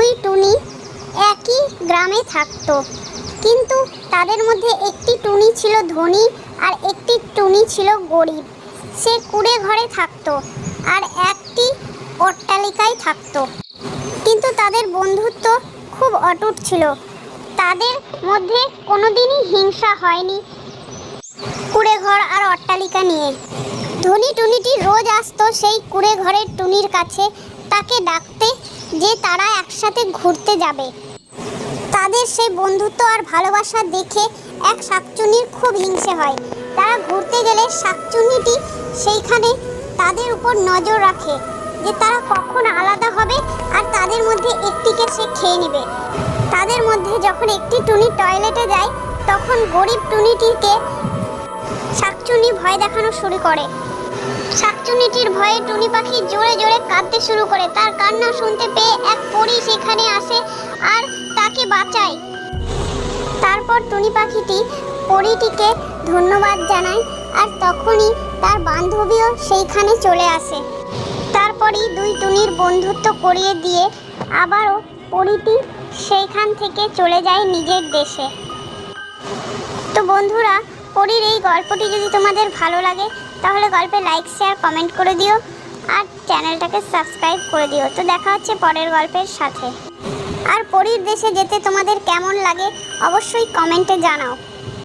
দুই টুনি একই গ্রামে থাকতো, কিন্তু তাদের মধ্যে একটি টুনি ছিল ধনী আর একটি টুনি ছিল গরিব। সে কুঁড়ে ঘরে থাকতো আর একটি অট্টালিকায় থাকতো, কিন্তু তাদের বন্ধুত্ব খুব অটুট ছিল। তাদের মধ্যে কোনোদিনই হিংসা হয়নি কুঁড়ে ঘর আর অট্টালিকা নিয়ে। ধনী টুনিটি রোজ আসতো সেই কুঁড়ে ঘরের টুনির কাছে তাকে ডাকতে যে তারা একসাথে ঘুরতে যাবে। তাদের সেই বন্ধুত্ব আর ভালোবাসা দেখে এক শাকচুন্নির খুব হিংসে হয়। তারা ঘুরতে গেলে শাকচুন্নিটি সেইখানে তাদের উপর নজর রাখে যে তারা কখন আলাদা হবে আর তাদের মধ্যে একটিকে সে খেয়ে নেবে। তাদের মধ্যে যখন একটি টুনি টয়লেটে যায় তখন গরিব টুনিটিকে শাকচুন্নি ভয় দেখানো শুরু করে। শাকচুন্নিটির ভয়ে টুনি পাখি জোরে জোরে কাঁদতে শুরু করে। তার কান্না শুনতে পেয়ে এক পরী সেখানে আসে আর তাকে বাঁচায়। তারপর টুনি পাখিটি পরীটিকে ধন্যবাদ জানায় আর তখনই তার বান্ধবীও সেইখানে চলে আসে। তারপরই দুই টুনির বন্ধুত্ব করিয়ে দিয়ে আবারও পরীটি সেইখান থেকে চলে যায় নিজের দেশে। তো বন্ধুরা, পরীর এই গল্পটি যদি তোমাদের ভালো লাগে তাহলে গল্পে লাইক শেয়ার কমেন্ট করে দিও আর চ্যানেলটাকে সাবস্ক্রাইব করে দিও। তো দেখা হচ্ছে পরের গল্পের সাথে। আর পরীর দেশে যেতে তোমাদের কেমন লাগে অবশ্যই কমেন্টে জানাও।